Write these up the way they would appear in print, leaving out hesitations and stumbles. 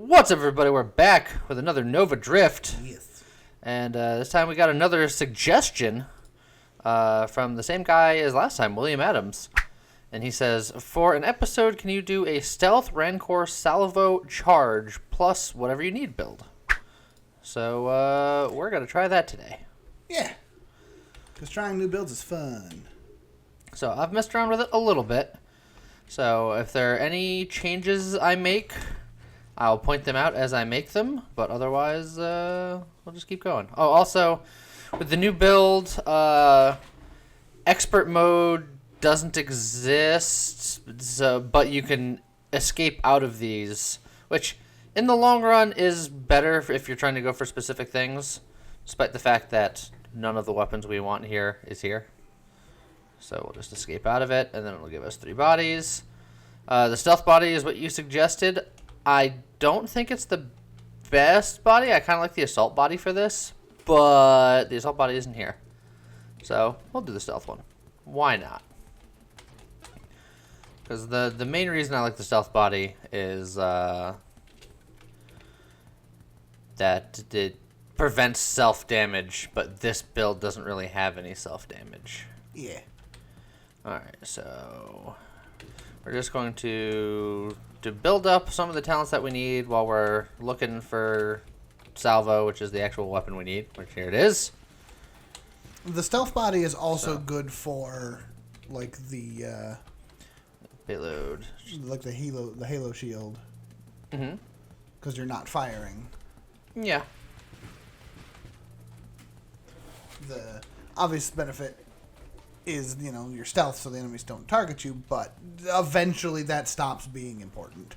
What's up, everybody? We're back with another Nova Drift. Yes. And this time we got another suggestion from the same guy as last time, William Adams. And he says, for an episode, can you do a stealth Rancor Salvo charge plus whatever you need build? So we're going to try that today. Yeah. Because trying new builds is fun. So I've messed around with it a little bit. So if there are any changes I make, I'll point them out as I make them, but otherwise, we'll just keep going. Oh, also, with the new build, expert mode doesn't exist, but you can escape out of these, which in the long run is better if you're trying to go for specific things, despite the fact that none of the weapons we want here is here. So we'll just escape out of it, and then it'll give us 3 bodies. The stealth body is what you suggested. I don't think it's the best body. I kind of like the assault body for this, but the assault body isn't here. So we'll do the stealth one. Why not? Because the main reason I like the stealth body is that it prevents self-damage, but this build doesn't really have any self-damage. Yeah. Alright, so we're just going to build up some of the talents that we need while we're looking for Salvo, which is the actual weapon we need, which here it is. The stealth body is also good for, like, the payload. Like the halo shield. Mm-hmm. Because you're not firing. Yeah. The obvious benefit is, you know, your stealth so the enemies don't target you, but eventually that stops being important.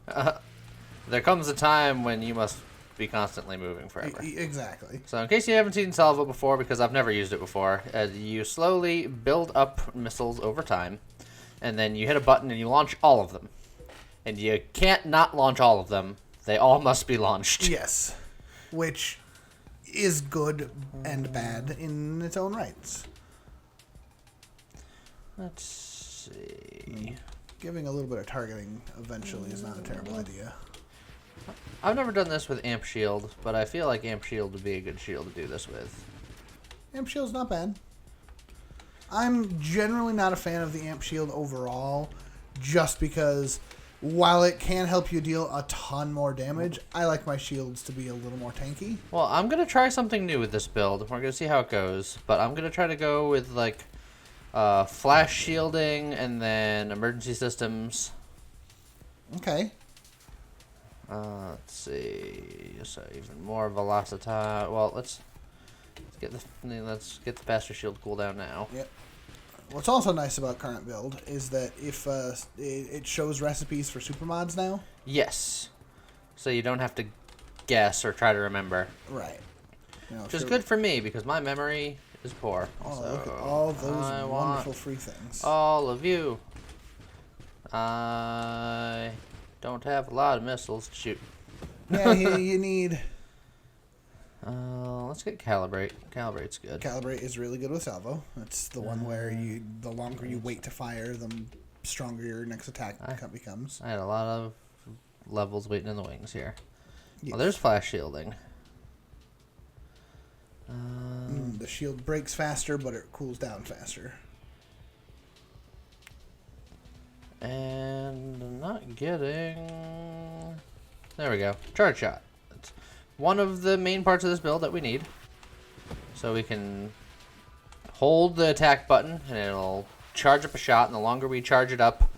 There comes a time when you must be constantly moving forever. Exactly. So in case you haven't seen Salvo before, because I've never used it before, you slowly build up missiles over time, and then you hit a button and you launch all of them. And you can't not launch all of them. They all must be launched. Yes. Which is good and bad in its own rights. Let's see. Giving a little bit of targeting eventually is not a terrible idea. I've never done this with Amp Shield, but I feel like Amp Shield would be a good shield to do this with. Amp Shield's not bad. I'm generally not a fan of the Amp Shield overall, just because while it can help you deal a ton more damage, I like my shields to be a little more tanky. Well, I'm going to try something new with this build. We're going to see how it goes, but I'm going to try to go with, like, flash shielding and then emergency systems. Okay. Let's see. So even more velocity. Well, let's get the faster shield cooldown now. Yep. What's also nice about current build is that if it shows recipes for super mods now. Yes. So you don't have to guess or try to remember. Right. You know, which is good for me because my memory is poor. Oh, so look at all those wonderful free things. All of you. I don't have a lot of missiles to shoot. Yeah, you need... Let's get Calibrate. Calibrate's good. Calibrate is really good with Salvo. That's the one where the longer you wait to fire, the stronger your next attack becomes. I had a lot of levels waiting in the wings here. Yes. Well, there's flash shielding. The shield breaks faster, but it cools down faster. And I'm not getting... There we go. Charge shot. It's one of the main parts of this build that we need. So we can hold the attack button, and it'll charge up a shot, and the longer we charge it up,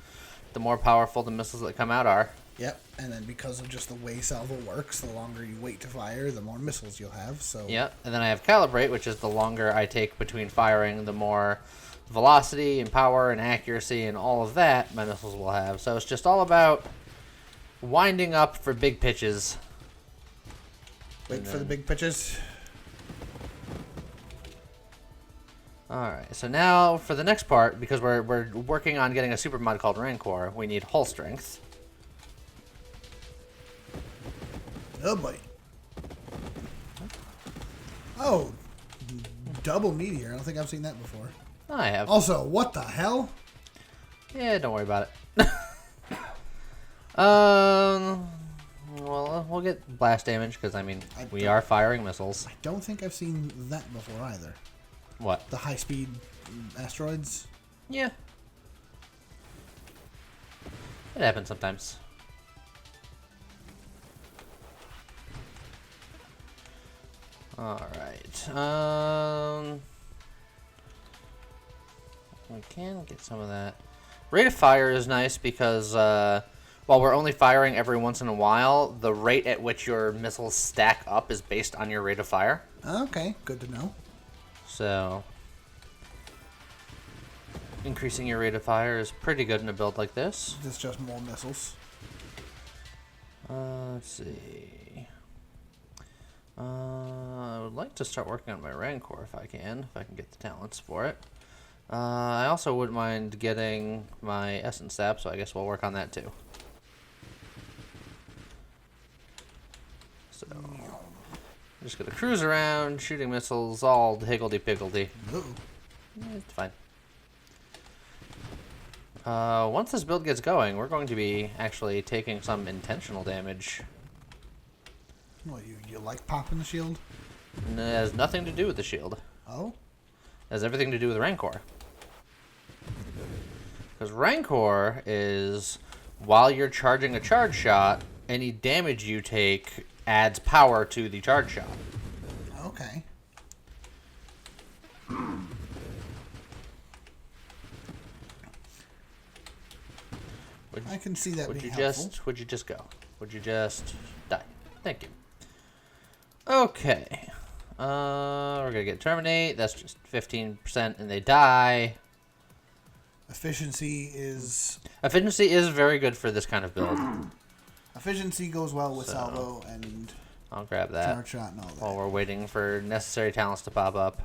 the more powerful the missiles that come out are. Yep, and then because of just the way Salvo works, the longer you wait to fire, the more missiles you'll have. So yep, and then I have Calibrate, which is the longer I take between firing, the more velocity and power and accuracy and all of that my missiles will have. So it's just all about winding up for big pitches. Wait for the big pitches. Alright, so now for the next part, because we're working on getting a super mod called Rancor, we need hull strength. Oh, buddy. Oh, double meteor. I don't think I've seen that before. I have. Also, what the hell? Yeah, don't worry about it. well, we'll get blast damage because, I mean, we don't- are firing missiles. I don't think I've seen that before either. What? The high-speed asteroids. Yeah. It happens sometimes. Alright. We can get some of that. Rate of fire is nice because while we're only firing every once in a while, the rate at which your missiles stack up is based on your rate of fire. Okay, good to know. So, increasing your rate of fire is pretty good in a build like this. It's just more missiles. Let's see. I would like to start working on my Rancor if I can get the talents for it. I also wouldn't mind getting my Essence Sap, so I guess we'll work on that too. So, I'm just gonna cruise around, shooting missiles, all higgledy-piggledy. Uh-oh. It's fine. Once this build gets going, we're going to be actually taking some intentional damage. What, you like popping the shield? And it has nothing to do with the shield. Oh? It has everything to do with Rancor. Because Rancor is, while you're charging a charge shot, any damage you take adds power to the charge shot. Okay. I can see that being helpful. Would you just go? Would you just die? Thank you. Okay. We're gonna get terminate. That's just 15%, and they die. Efficiency is very good for this kind of build. efficiency goes well with Salvo and I'll grab that charge shot and all that. while we're waiting for necessary talents to pop up.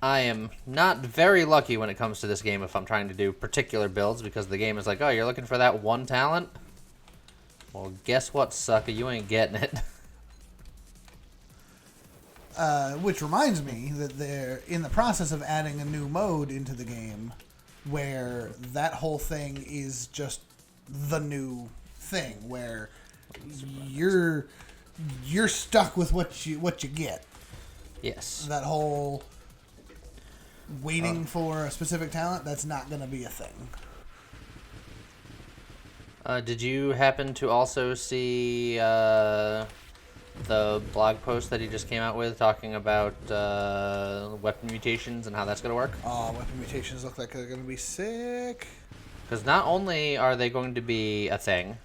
I am not very lucky when it comes to this game if I'm trying to do particular builds because the game is like, oh, you're looking for that one talent? Well, guess what, sucker? You ain't getting it. Which reminds me that they're in the process of adding a new mode into the game where that whole thing is just the new thing where you're stuck with what you get. Yes. That whole waiting for a specific talent, that's not going to be a thing. Did you happen to also see the blog post that he just came out with talking about weapon mutations and how that's going to work? Oh, weapon mutations look like they're going to be sick. Because not only are they going to be a thing,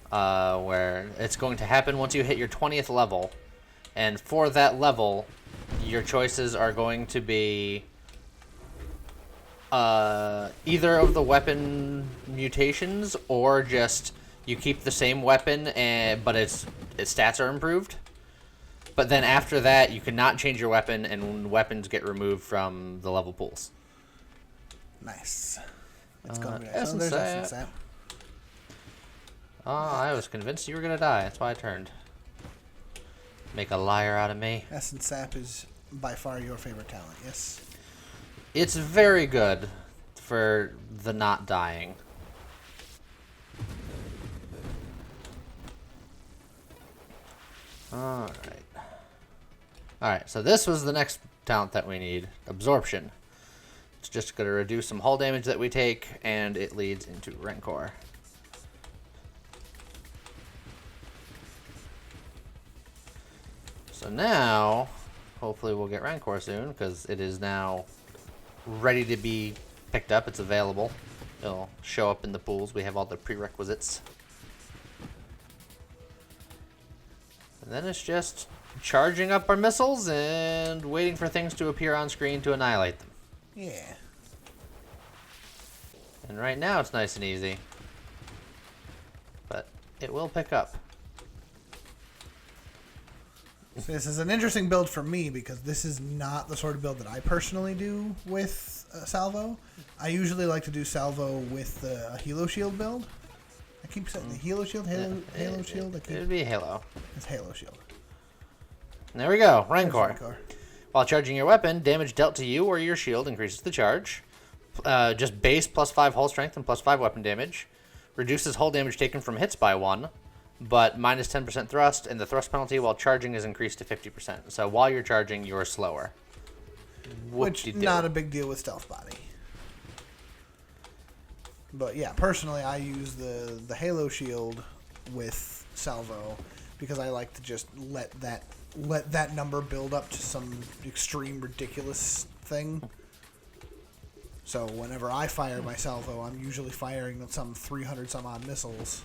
where it's going to happen once you hit your 20th level, and for that level, your choices are going to be either of the weapon mutations, or just you keep the same weapon, but its stats are improved. But then after that, you cannot change your weapon, and weapons get removed from the level pools. Nice. It's going to be nice. Essence There's Sap. Essence Sap. Oh, I was convinced you were going to die. That's why I turned. Make a liar out of me. Essence Sap is by far your favorite talent, yes? It's very good for the not dying. Alright, so this was the next talent that we need. Absorption. It's just going to reduce some hull damage that we take, and it leads into Rancor. So now, hopefully we'll get Rancor soon, because it is now ready to be picked up. It's available. It'll show up in the pools. We have all the prerequisites. And then it's just charging up our missiles and waiting for things to appear on screen to annihilate them. Yeah. And right now it's nice and easy. But it will pick up. So this is an interesting build for me because this is not the sort of build that I personally do with Salvo. I usually like to do Salvo with a Halo Shield build. I keep saying the Halo Shield, Halo Shield. It would be a Halo. It's Halo Shield. And there we go, Rancor. Rancor. While charging your weapon, damage dealt to you or your shield increases the charge. Just base +5 hull strength and +5 weapon damage. Reduces hull damage taken from hits by 1. but minus 10% thrust, and the thrust penalty while charging is increased to 50%. So while you're charging, you're slower. Which, not a big deal with stealth body. But yeah, personally, I use the Halo shield with Salvo because I like to just let that number build up to some extreme ridiculous thing. So whenever I fire my Salvo, I'm usually firing some 300 some odd missiles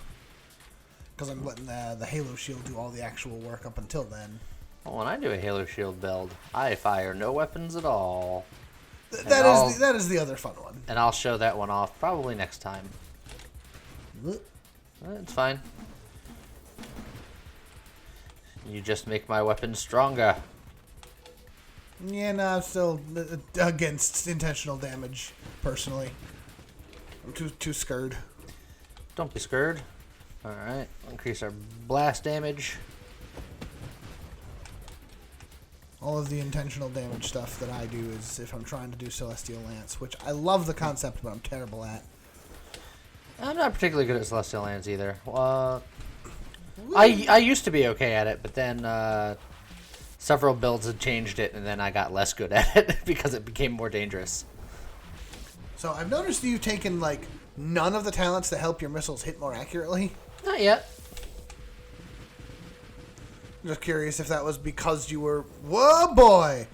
because I'm letting the Halo shield do all the actual work up until then. Well, when I do a Halo shield build, I fire no weapons at all. That is the other fun one. And I'll show that one off probably next time. It's fine. You just make my weapon stronger. Yeah, no, I'm still against intentional damage, personally. I'm too scared. Don't be scared. Alright, increase our blast damage. All of the intentional damage stuff that I do is if I'm trying to do Celestial Lance, which I love the concept, but I'm terrible at. I'm not particularly good at Celestial Lance either. I used to be okay at it, but then several builds had changed it, and then I got less good at it because it became more dangerous. So I've noticed you've taken, like, none of the talents that help your missiles hit more accurately. Not yet. I'm just curious if that was because you were... Whoa, boy!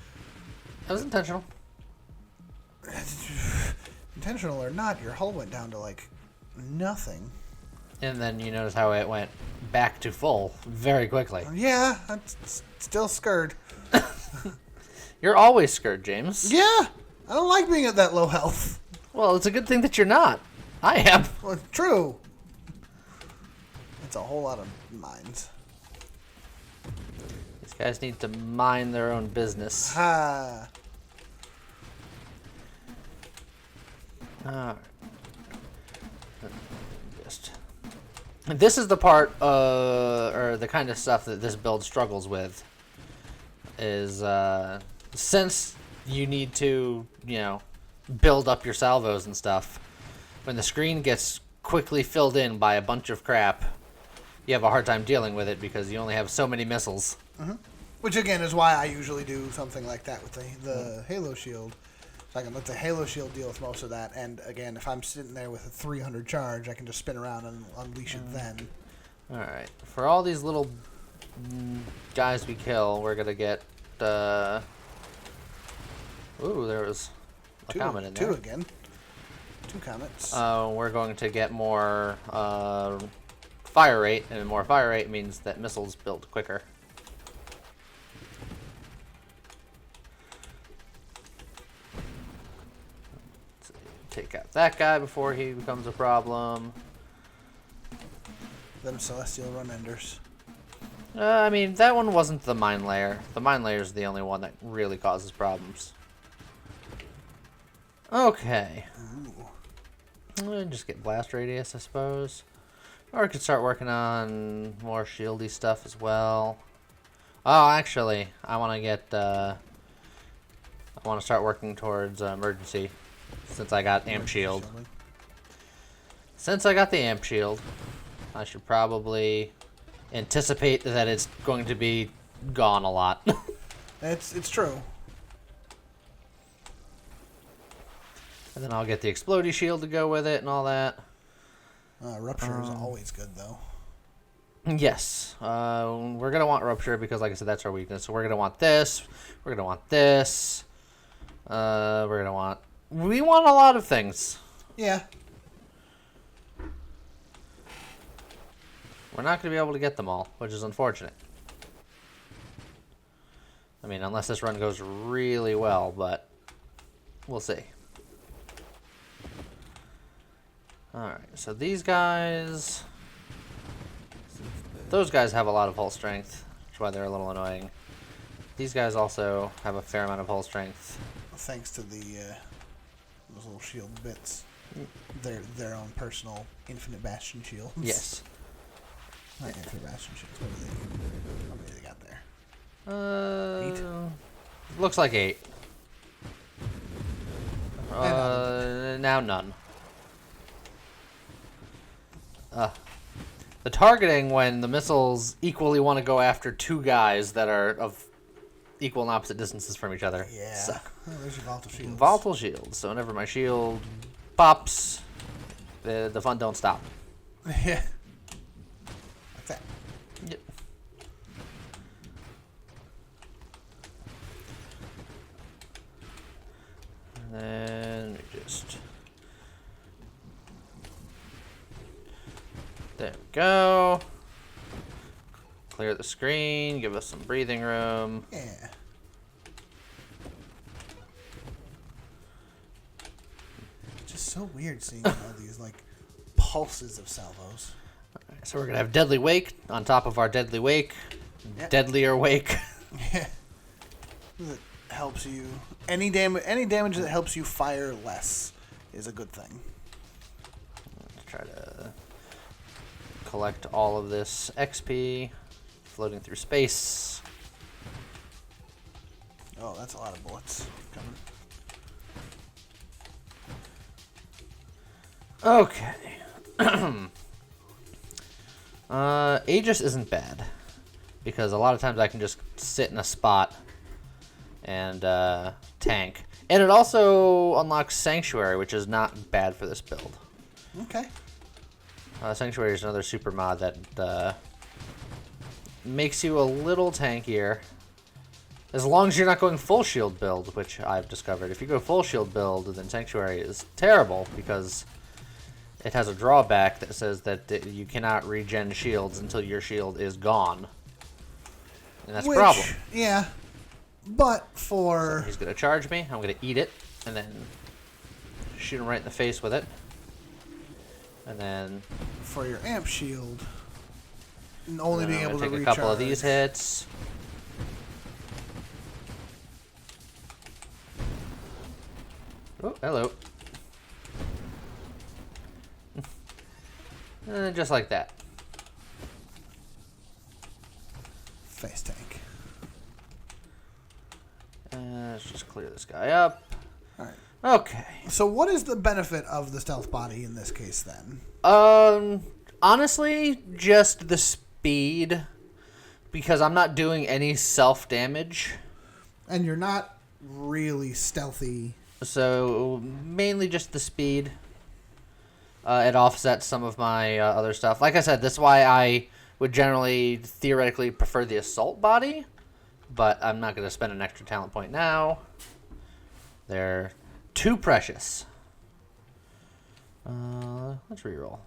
That was intentional. Intentional or not, your hull went down to, like, nothing. And then you notice how it went back to full very quickly. Yeah, I'm still scared. You're always scared, James. Yeah! I don't like being at that low health. Well, it's a good thing that you're not. I am. Well, true. It's a whole lot of mines. These guys need to mind their own business. Ha! Alright. This is the part, or the kind of stuff that this build struggles with, is, since you need to, build up your salvos and stuff, when the screen gets quickly filled in by a bunch of crap, you have a hard time dealing with it because you only have so many missiles. Mm-hmm. Which, again, is why I usually do something like that with the Halo shield. So I can let the Halo shield deal with most of that. And, again, if I'm sitting there with a 300 charge, I can just spin around and unleash it then. Alright. For all these little guys we kill, we're going to get... Ooh, there was a comet in there. Two again. 2 comets. We're going to get more fire rate, and more fire rate means that missiles build quicker. Take out that guy before he becomes a problem. Them Celestial Run Enders. I mean, that one wasn't the mine layer. The mine layer is the only one that really causes problems. Okay. Just get blast radius, I suppose. Or we could start working on more shieldy stuff as well. Oh, actually, I want to get... I want to start working towards emergency. Since I got amp shield. Since I got the amp shield, I should probably anticipate that it's going to be gone a lot. It's true. And then I'll get the explodey shield to go with it and all that. Rupture is always good, though. Yes. We're going to want rupture because, like I said, that's our weakness. So we're going to want this. We're going to want this. We're going to want... We want a lot of things. Yeah. We're not going to be able to get them all, which is unfortunate. I mean, unless this run goes really well, but we'll see. Alright, so these guys... Those guys have a lot of hull strength, which is why they're a little annoying. These guys also have a fair amount of hull strength. Thanks to those little shield bits. Their own personal infinite bastion shields. Yes. Not infinite bastion shields. How many they got there? 8? Looks like 8. Now none. The targeting when the missiles equally want to go after two guys that are of equal and opposite distances from each other. Yeah. Suck. Oh, there's your volatile shields. Volatile shields. So whenever my shield pops, the fun don't stop. Yeah. Like that. Yep. And then we just... There we go. Clear the screen, give us some breathing room. Yeah. It's just so weird seeing all these like pulses of salvos. So we're gonna have Deadly Wake on top of our Deadly Wake. Yep. Deadlier Wake. Yeah. That helps you. Any damage that helps you fire less is a good thing. Let's try to collect all of this XP floating through space. Oh, that's a lot of bullets coming. Okay. Aegis isn't bad because a lot of times I can just sit in a spot and tank. And it also unlocks Sanctuary, which is not bad for this build. Okay. Sanctuary is another super mod that makes you a little tankier. As long as you're not going full shield build, which I've discovered. If you go full shield build, then Sanctuary is terrible because it has a drawback that says that you cannot regen shields until your shield is gone. And that's a problem. Yeah. But for... So he's going to charge me. I'm going to eat it and then shoot him right in the face with it. And then... For your amp shield, and only being able to take recharge. a couple of these hits. Oh, hello. And just like that. Face tank. Let's just clear this guy up. Alright. Okay. So what is the benefit of the stealth body in this case then? Honestly, just the speed. Because I'm not doing any self-damage. And you're not really stealthy. So, mainly just the speed. It offsets some of my other stuff. Like I said, that's why I would generally, theoretically, prefer the assault body. But I'm not going to spend an extra talent point now. They're too precious. Let's reroll.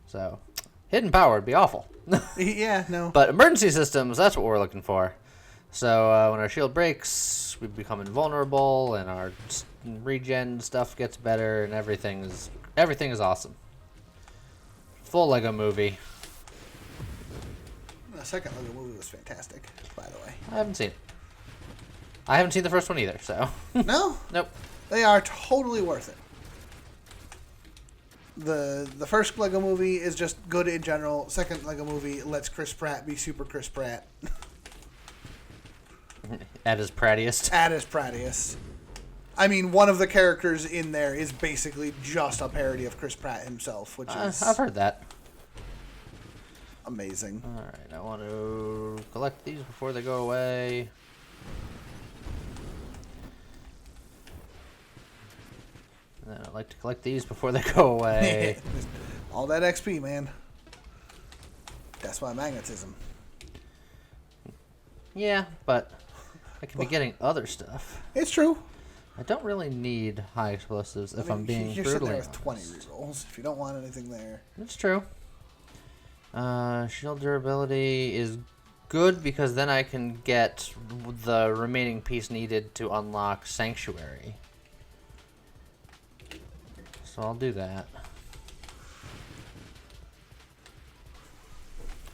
So, hidden power would be awful. Yeah, no. But emergency systems, that's what we're looking for. So when our shield breaks, we become invulnerable, and our regen stuff gets better, and everything is awesome. Full Lego movie. The second Lego movie was fantastic, by the way. I haven't seen it. I haven't seen the first one either, so. No? Nope. They are totally worth it. The first Lego movie is just good in general. Second Lego movie lets Chris Pratt be super Chris Pratt. At his prattiest. At his prattiest. I mean, one of the characters in there is basically just a parody of Chris Pratt himself, which is I've heard that. amazing. Alright, I want to collect these before they go away. And then I'd like to collect these before they go away. All that XP, man. That's my magnetism. Yeah, but I can be getting other stuff. It's true. I don't really need high explosives if I'm being you're sitting brutally there with 20 honest. rerolls. If you don't want anything there, That's true. Shield durability is good because then I can get the remaining piece needed to unlock Sanctuary. So I'll do that.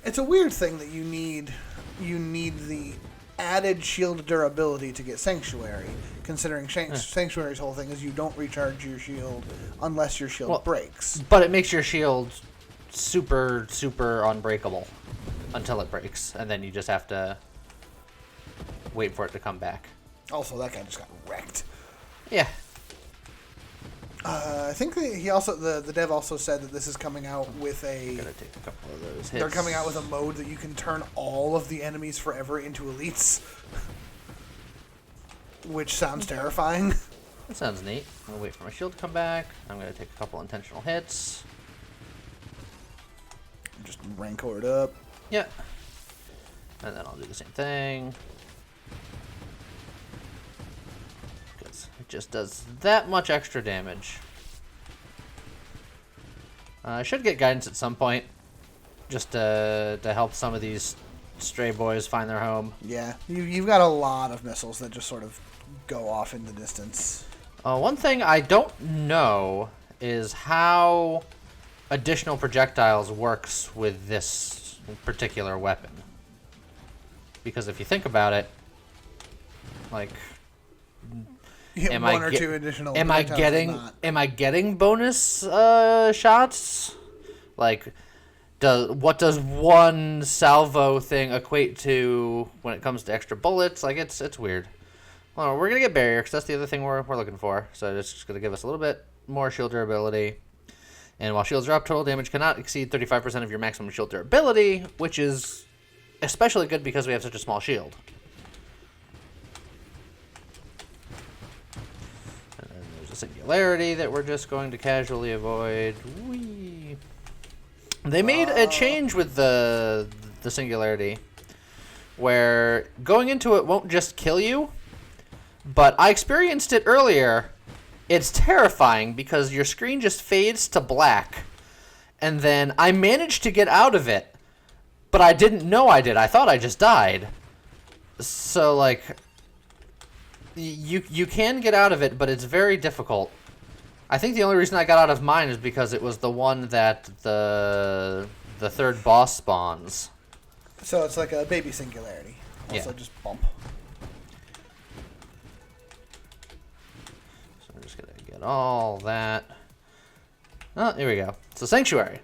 it's a weird thing that you need the added shield durability to get Sanctuary, considering Sanctuary's whole thing is you don't recharge your shield unless your shield breaks. But it makes your shield super, super unbreakable until it breaks, and then you just have to wait for it to come back. Also, that guy just got wrecked. Yeah. I think he also the dev also said that this is coming out with a. Gotta take a couple of those hits. They're coming out with a mode that you can turn all of the enemies forever into elites, which sounds terrifying. That sounds neat. I'm gonna wait for my shield to come back. I'm gonna take a couple intentional hits. Just Rancor it up. Yeah. And then I'll do the same thing. Because it just does that much extra damage. I should get guidance at some point. Just to help some of these stray boys find their home. Yeah, you've got a lot of missiles that just sort of go off in the distance. One thing I don't know is how additional projectiles works with this particular weapon. Because if you think about it, like, You get one or two additional. am I getting bonus shots? Like, what does one salvo thing equate to when it comes to extra bullets? Like, it's weird. Well, we're gonna get barrier because that's the other thing we're looking for. So it's just gonna give us a little bit more shield durability. And while shields are up, total damage cannot exceed 35% of your maximum shield durability, which is especially good because we have such a small shield. And then there's a singularity that we're just going to casually avoid. Whee! They made a change with the singularity, where going into it won't just kill you, but I experienced it earlier. It's terrifying because your screen just fades to black, and then I managed to get out of it, but I didn't know I did. I thought I just died. So, like, you can get out of it, but it's very difficult. I think the only reason I got out of mine is because it was the one that the third boss spawns. So it's like a baby singularity. Also Yeah. just bump. So I'm just going to get all that. Oh, here we go. So Sanctuary.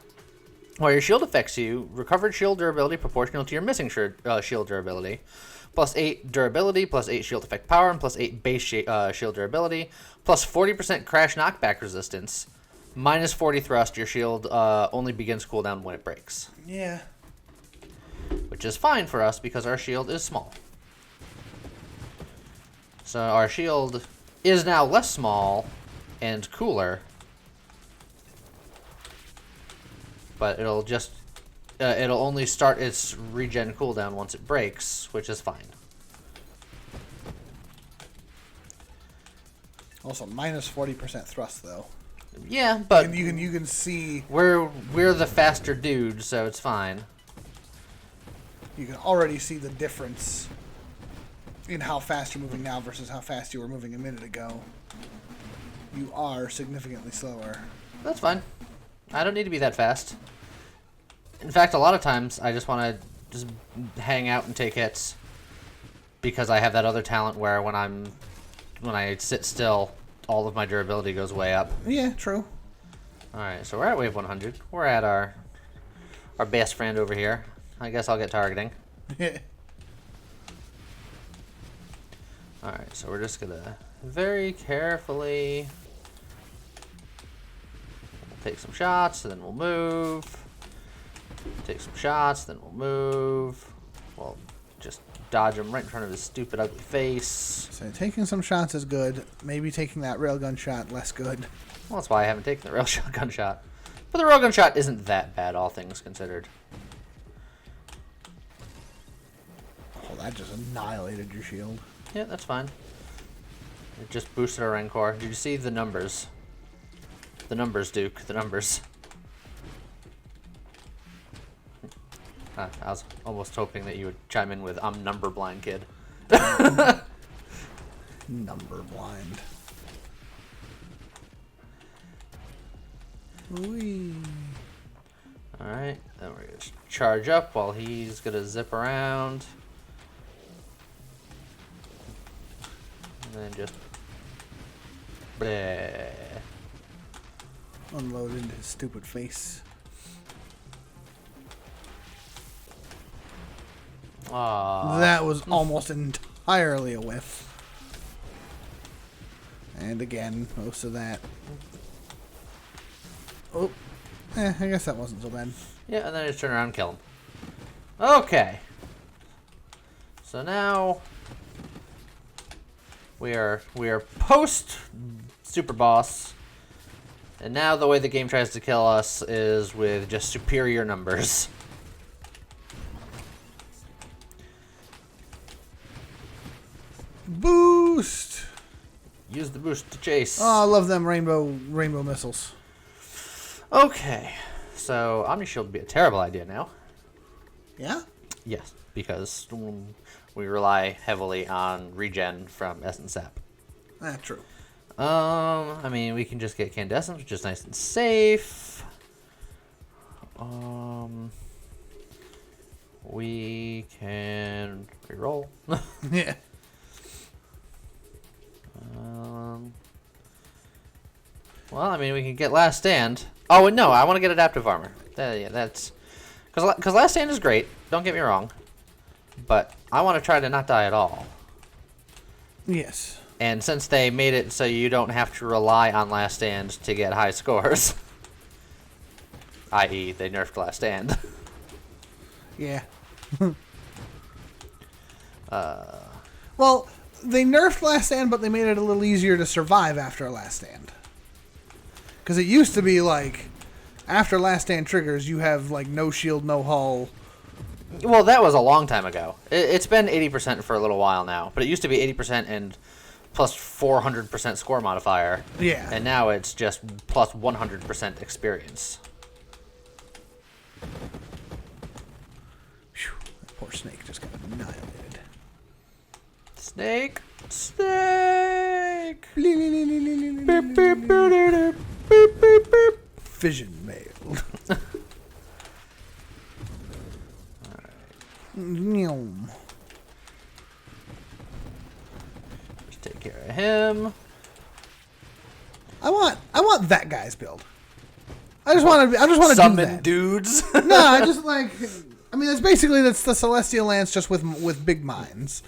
While your shield affects you, recovered shield durability proportional to your missing shield durability. Plus 8 durability, plus 8 shield effect power, and plus 8 base shield durability. Plus 40% crash knockback resistance. Minus 40 thrust, your shield only begins cooldown when it breaks. Yeah. Which is fine for us because our shield is small. So our shield is now less small and cooler. But it'll just it'll only start its regen cooldown once it breaks, which is fine. Also minus 40% thrust though. Yeah, but And you can see we're the faster dude, so it's fine. you can already see the difference in how fast you're moving now versus how fast you were moving a minute ago. You are significantly slower. That's fine. I don't need to be that fast. In fact, a lot of times I just want to just hang out and take hits because I have that other talent where when I sit still, all of my durability goes way up. Yeah, true. All right, so we're at wave 100. We're at our best friend over here. I guess I'll get targeting. All right, so we're just gonna very carefully take some shots, and then we'll move. Take some shots, then we'll move. We'll just dodge him right in front of his stupid, ugly face. So taking some shots is good. Maybe taking that railgun shot less good. Well, that's why I haven't taken the railgun shot. But the railgun shot isn't that bad, all things considered. Oh, that just annihilated your shield. Yeah, that's fine. It just boosted our Rancor. Did you see the numbers? The numbers, Duke. The numbers. I was almost hoping that you would chime in with, I'm number blind, kid. Number blind. Whee. Alright, then we're going to charge up while he's going to zip around. And then just... bleh. Unload into his stupid face. Aww. That was almost entirely a whiff. And again, most of that Oh, I guess that wasn't so bad. Yeah, and then I just turn around and kill him. Okay. So now we are post super boss, and now the way the game tries to kill us is with just superior numbers. Boost. Use the boost to chase. Oh, I love them rainbow missiles. Okay, so Omni Shield would be a terrible idea now. Yeah? Yes, because we rely heavily on regen from Essence Sap. True. I mean, we can just get Candescence, which is nice and safe. We can reroll. Yeah. Well, I mean, we can get Last Stand. Oh, no, I want to get Adaptive Armor. Yeah, that's... Because Last Stand is great, don't get me wrong. But I want to try to not die at all. Yes. And since they made it so you don't have to rely on Last Stand to get high scores, i.e. they nerfed Last Stand. Yeah. Well, they nerfed Last Stand, but they made it a little easier to survive after a Last Stand. Because it used to be like, after Last Stand triggers, you have like no shield, no hull. Well, that was a long time ago. It's been 80% for a little while now, but it used to be 80% and plus 400% score modifier. Yeah. And now it's just plus 100% experience. Whew, that poor snake just got annihilated. Snake. Snake. Fission mailed. Alright. Just take care of him. I want that guy's build. I just want to do Summon that. dudes. No, I just like. I mean, that's the Celestial Lance just with big mines.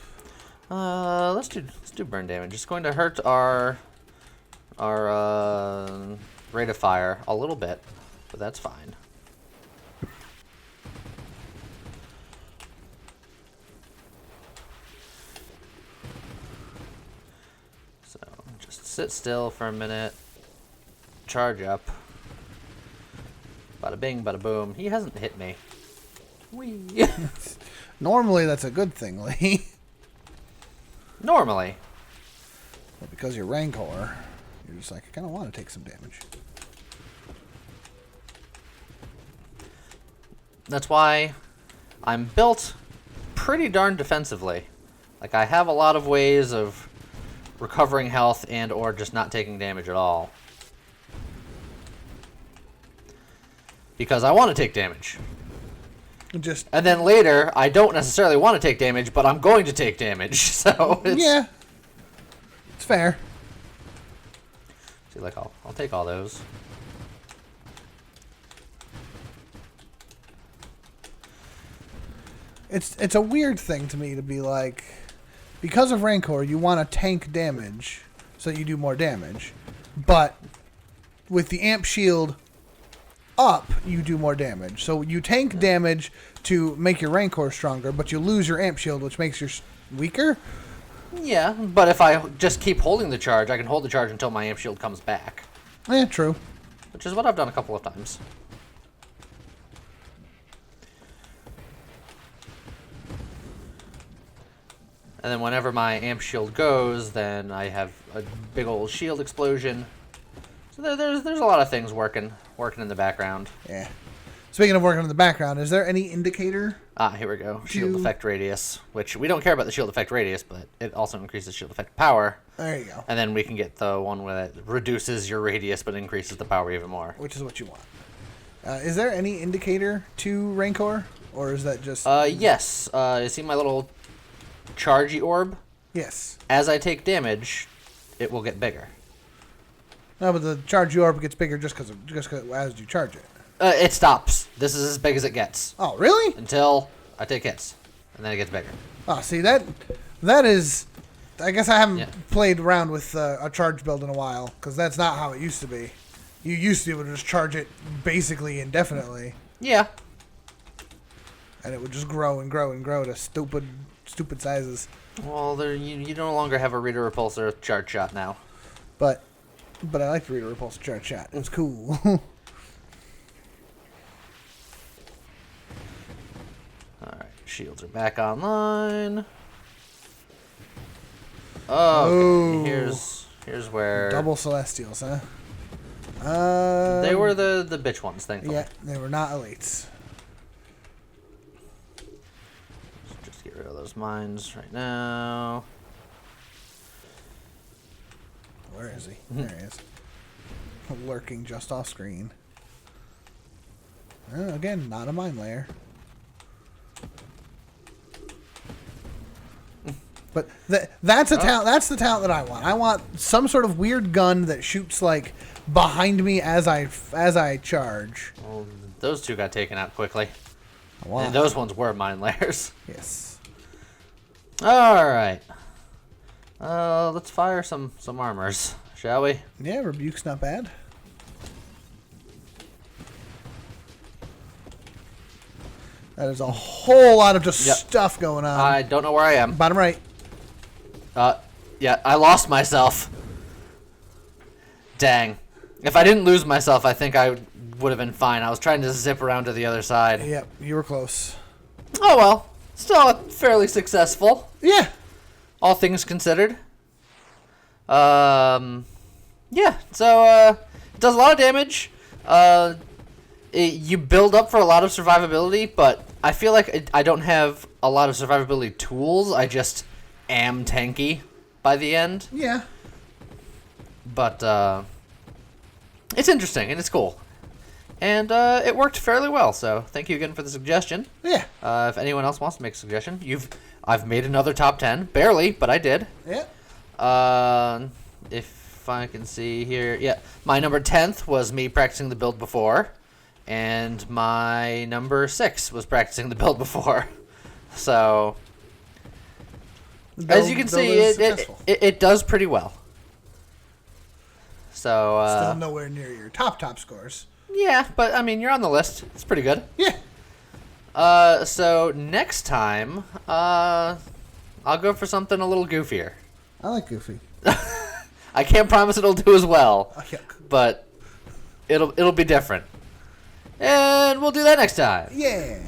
Let's do burn damage. It's going to hurt our rate of fire a little bit, but that's fine. So just sit still for a minute. Charge up. Bada bing, bada boom. He hasn't hit me. Whee. Normally, that's a good thing, Lee. Normally. But because you're Rancor, you're just like, I kind of want to take some damage. That's why I'm built pretty darn defensively. Like, I have a lot of ways of recovering health and or just not taking damage at all. Because I want to take damage. And then later, I don't necessarily want to take damage, but I'm going to take damage. So it's... Yeah. It's fair. See, like, I'll take all those. It's a weird thing to me to be like, because of Rancor, you want to tank damage so that you do more damage. But with the amp shield up, you do more damage. So you tank damage to make your Rancor stronger, but you lose your amp shield, which makes you weaker. Yeah, but if I just keep holding the charge, I can hold the charge until my amp shield comes back. Yeah, true. Which is what I've done a couple of times. And then whenever my amp shield goes, then I have a big old shield explosion. So there's a lot of things working in the background. Yeah. Speaking of working in the background, is there any indicator? Here we go. Shield effect radius, which we don't care about the shield effect radius, but it also increases shield effect power. There you go. And then we can get the one where it reduces your radius but increases the power even more. Which is what you want. Is there any indicator to Rancor? Or is that just... Yes. You see my little chargey orb? Yes. As I take damage, it will get bigger. No, but the charge orb gets bigger just because as you charge it. It stops. This is as big as it gets. Oh, really? Until I take hits. And then it gets bigger. Oh, see, that is... I guess I haven't played around with a charge build in a while, because that's not how it used to be. You used to be able to just charge it basically indefinitely, Yeah. and it would just grow and grow and grow to stupid sizes. Well, you no longer have a Reader Repulsor charge shot now. But I like the Reader Repulsor charge shot. It's cool. Alright, shields are back online. Oh, okay. Here's where... Double Celestials, huh? They were the bitch ones, thankfully. Yeah, they were not elites. Just get rid of those mines right now. Where is he? There he is. Lurking just off screen. Again, not a mine layer. But that's a talent. That's the talent that I want. I want some sort of weird gun that shoots like behind me as I charge. Well, those two got taken out quickly. Wow. And those ones were mine layers. Yes. All right. Let's fire some armors, shall we? Yeah, Rebuke's not bad. That is a whole lot of just stuff going on. I don't know where I am. Bottom right. Yeah, I lost myself. Dang. If I didn't lose myself, I think I would have been fine. I was trying to zip around to the other side. Yep, you were close. Oh well. Still fairly successful. Yeah. All things considered. Yeah, so, it does a lot of damage. You build up for a lot of survivability, but I feel like I don't have a lot of survivability tools. I just am tanky by the end. Yeah. But, it's interesting, and it's cool. And, it worked fairly well, so thank you again for the suggestion. Yeah. If anyone else wants to make a suggestion, I've made another top 10. Barely, but I did. Yeah. If I can see here, yeah, my number 10th was me practicing the build before, and my number 6 was practicing the build before. So, as you can see, it does pretty well. So, still nowhere near your top scores. Yeah, but I mean, you're on the list. It's pretty good. Yeah. So next time, I'll go for something a little goofier. I like Goofy. I can't promise it'll do as well, Yuck. but it'll be different. And we'll do that next time. Yeah.